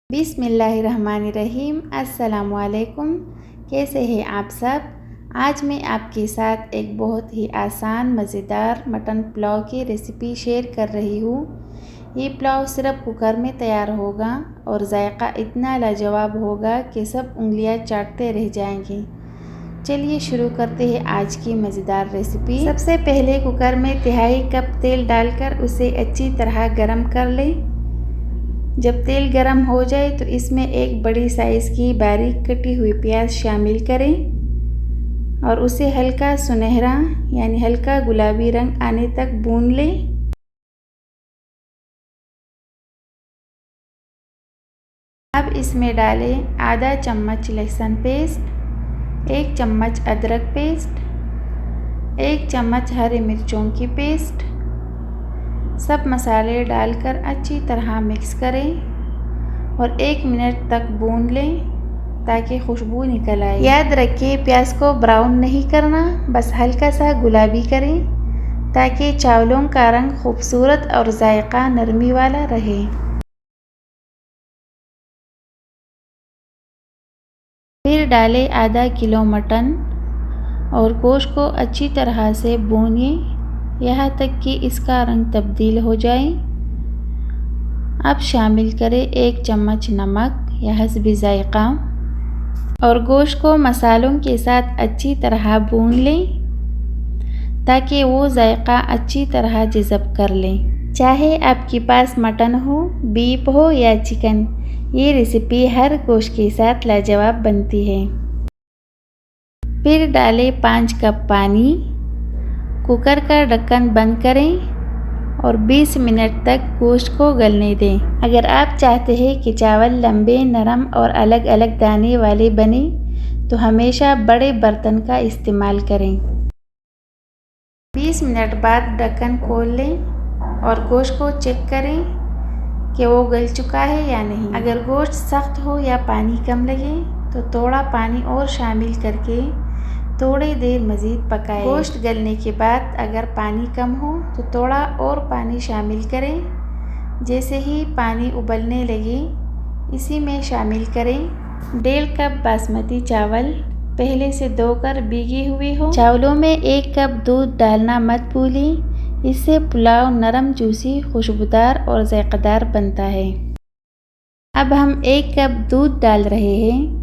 बिस्मिल्लाहिर्रहमानिर्रहीम। अस्सलामुअलैकुम। कैसे हैं आप सब। आज मैं आपके साथ एक बहुत ही आसान मज़ेदार मटन पुलाव की रेसिपी शेयर कर रही हूँ। ये पुलाव सिर्फ कुकर में तैयार होगा और जायका इतना लाजवाब होगा कि सब उंगलियां चाटते रह जाएंगे। चलिए शुरू करते हैं आज की मज़ेदार रेसिपी। सबसे पहले कुकर में तिहाई कप तेल डालकर उसे अच्छी तरह गरम कर लें। जब तेल गरम हो जाए तो इसमें एक बड़ी साइज़ की बारीक कटी हुई प्याज शामिल करें और उसे हल्का सुनहरा यानी हल्का गुलाबी रंग आने तक भून लें। अब इसमें डालें आधा चम्मच लहसुन पेस्ट, 1 चम्मच अदरक पेस्ट, 1 चम्मच हरी मिर्चों की पेस्ट। सब मसाले डालकर अच्छी तरह मिक्स करें और 1 मिनट तक भून लें ताकि खुशबू निकल आए। याद रखिए प्याज को ब्राउन नहीं करना, बस हल्का सा गुलाबी करें ताकि चावलों का रंग खूबसूरत और जायका नरमी वाला रहे। फिर डालें आधा किलो मटन और गोश्त को अच्छी तरह से भूनिए यहाँ तक कि इसका रंग तब्दील हो जाए। अब शामिल करें 1 चम्मच नमक या हस्बी जायका और गोश्त को मसालों के साथ अच्छी तरह भून लें ताकि वो जायका अच्छी तरह जज़ब कर लें। चाहे आपके पास मटन हो, बीफ हो या चिकन, ये रेसिपी हर गोश्त के साथ लाजवाब बनती है। फिर डालें 5 कप पानी, कुकर का ढक्कन बंद करें और 20 मिनट तक गोश्त को गलने दें। अगर आप चाहते हैं कि चावल लंबे, नरम और अलग अलग दाने वाले बने तो हमेशा बड़े बर्तन का इस्तेमाल करें। 20 मिनट बाद ढक्कन खोल लें और गोश्त को चेक करें कि वो गल चुका है या नहीं। अगर गोश्त सख्त हो या पानी कम लगे तो थोड़ा पानी और शामिल करके थोड़ी देर मज़ीद पकाएं। गोश्त गलने के बाद अगर पानी कम हो तो थोड़ा और पानी शामिल करें। जैसे ही पानी उबलने लगे इसी में शामिल करें 1.5 कप बासमती चावल, पहले से धोकर भीगे हुए हो। चावलों में 1 कप दूध डालना मत भूलें, इससे पुलाव नरम, जूसी, खुशबूदार और जायकेदार बनता है। अब हम 1 कप दूध डाल रहे हैं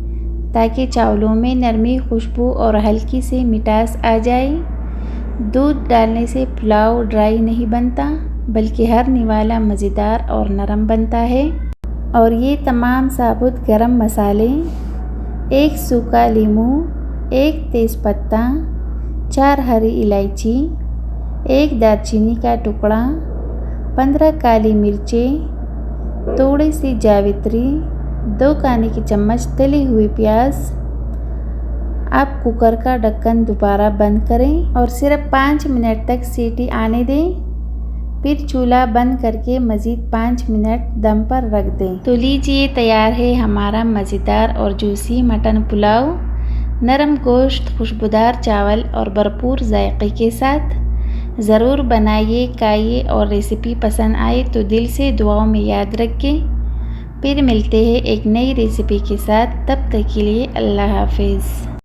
ताकि चावलों में नरमी, खुशबू और हल्की सी मिठास आ जाए। दूध डालने से पुलाव ड्राई नहीं बनता बल्कि हरने वाला, मज़ेदार और नरम बनता है। और ये तमाम साबुत गरम मसाले, 1 सूखा नींबू, 1 तेज़पत्ता, 4 हरी इलायची, 1 दालचीनी का टुकड़ा, 15 काली मिर्चें, थोड़ी सी जावित्री, 2 खाने की चम्मच तली हुई प्याज। आप कुकर का ढक्कन दोबारा बंद करें और सिर्फ 5 मिनट तक सीटी आने दें। फिर चूल्हा बंद करके मज़ीद 5 मिनट दम पर रख दें। तो लीजिए तैयार है हमारा मज़ेदार और जूसी मटन पुलाव। नरम गोश्त, खुशबूदार चावल और भरपूर जायके के साथ। ज़रूर बनाइए, खाइए और रेसिपी पसंद आए तो दिल से दुआओं में याद रखें। फिर मिलते हैं एक नई रेसिपी के साथ, तब तक के लिए अल्लाह हाफिज़।